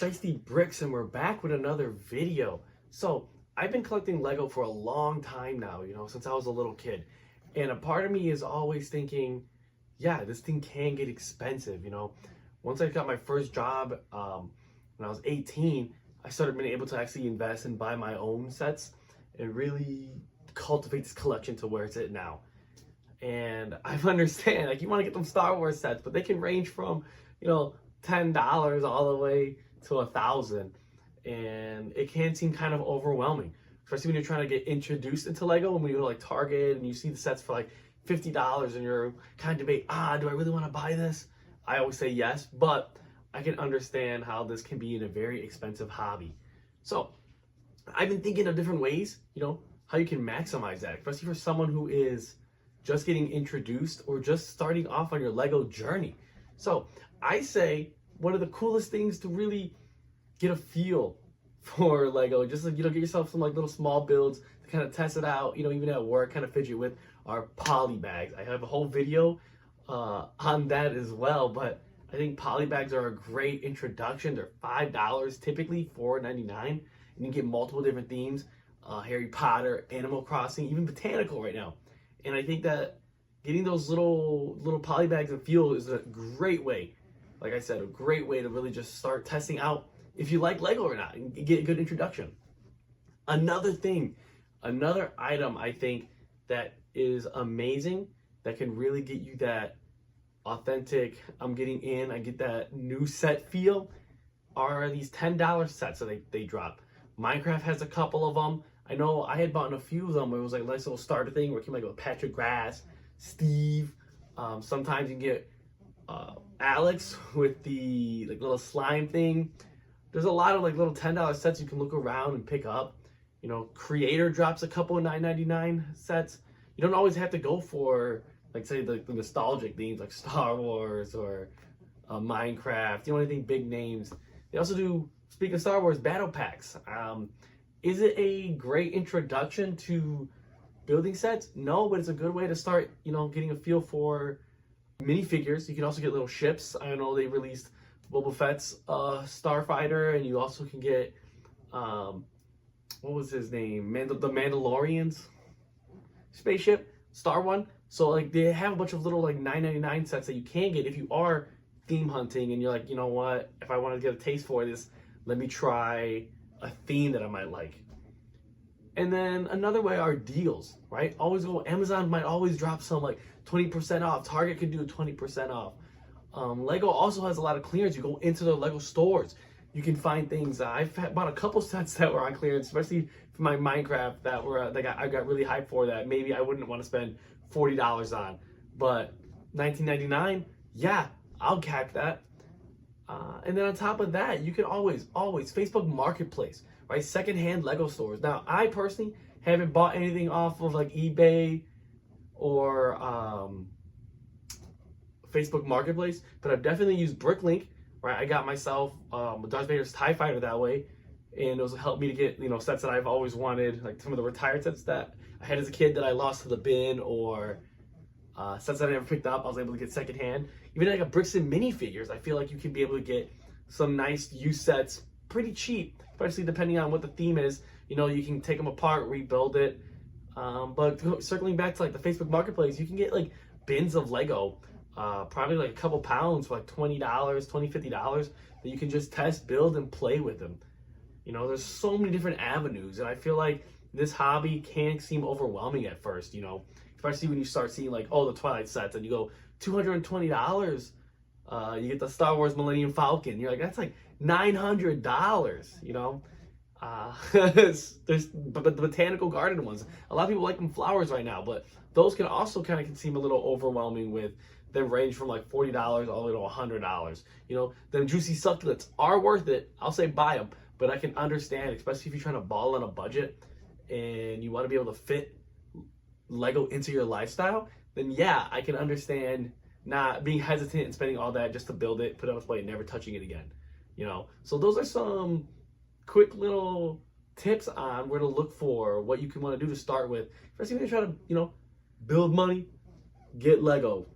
Shiesty Bricks, and we're back with another video. So I've been collecting Lego for a long time now, since I was a little kid. And a part of me is always thinking, yeah, this thing can get expensive. Once I got my first job when I was 18, I started being able to actually invest and buy my own sets and really cultivate this collection to where it's at now. And I understand, like, you want to get them Star Wars sets, but they can range from, $10 all the way to $1,000, and it can seem kind of overwhelming, especially when you're trying to get introduced into Lego. And when you go to like Target and you see the sets for like $50 and you're kind of debate, do I really want to buy this? I always say yes, but I can understand how this can be in a very expensive hobby. So I've been thinking of different ways, how you can maximize that, especially for someone who is just getting introduced or just starting off on your Lego journey. So I say one of the coolest things to really get a feel for Lego, just like, get yourself some like little small builds to kind of test it out, even at work, kind of fidget with, are poly bags. I have a whole video on that as well, but I think poly bags are a great introduction. They're $5 typically, $4.99, and you get multiple different themes, Harry Potter, Animal Crossing, even botanical right now. And I think that getting those little poly bags and feel is a great way, like I said, a great way to really just start testing out if you like Lego or not and get a good introduction. Another item I think that is amazing, that can really get you that authentic, I'm getting in, I get that new set feel, are these $10 sets that they drop. Minecraft has a couple of them. I know I had bought a few of them where it was like a nice little starter thing where it came like with Patrick Grass, Steve. Sometimes you can get Alex with the like little slime thing. There's a lot of like little $10 sets you can look around and pick up. Creator drops a couple of $9.99 sets. You don't always have to go for, like, say, the nostalgic themes like Star Wars or Minecraft. Anything big names. They also do, speaking of Star Wars, battle packs. Is it a great introduction to building sets? No, but it's a good way to start, getting a feel for minifigures. You can also get little ships. I know they released Boba Fett's Starfighter, and you also can get, what was his name? The Mandalorian's spaceship, Star One. So like they have a bunch of little like $9.99 sets that you can get if you are theme hunting and you're like, you know what, if I want to get a taste for this, let me try a theme that I might like. And then another way are deals, right? Always go, Amazon might always drop some like 20% off. Target could do 20% off. Lego also has a lot of clearance. You go into the Lego stores, you can find things. I've bought a couple sets that were on clearance, especially for my Minecraft I got really hyped for, that maybe I wouldn't want to spend $40 on. But $19.99, yeah, I'll cap that. And then on top of that, you can always Facebook Marketplace, right? Secondhand Lego stores. Now, I personally haven't bought anything off of like eBay or Facebook Marketplace, but I've definitely used Bricklink, right? I got myself Darth Vader's TIE Fighter that way, and it was helped me to get, sets that I've always wanted, like some of the retired sets that I had as a kid that I lost to the bin, or sets that I never picked up, I was able to get secondhand. Even like a Bricks and minifigures, I feel like you can be able to get some nice used sets pretty cheap, especially depending on what the theme is. You can take them apart, rebuild it. But circling back to like the Facebook Marketplace, you can get like bins of Lego, probably like a couple pounds for like $20, $50, that you can just test, build, and play with them. There's so many different avenues, and I feel like this hobby can seem overwhelming at first, especially when you start seeing like, the Twilight sets, and you go $220, you get the Star Wars Millennium Falcon, you're like, that's like $900, there's but the botanical garden ones, a lot of people like them flowers right now, but those can also kind of seem a little overwhelming, with them range from like $40 all the way to $100. Them juicy succulents are worth it. I'll say buy them, but I can understand, especially if you're trying to ball on a budget and you want to be able to fit Lego into your lifestyle, then yeah, I can understand not being hesitant and spending all that just to build it, put it on display, and never touching it again. So those are some quick little tips on where to look for, what you can want to do to start with, especially when you're trying to, build money, get Lego.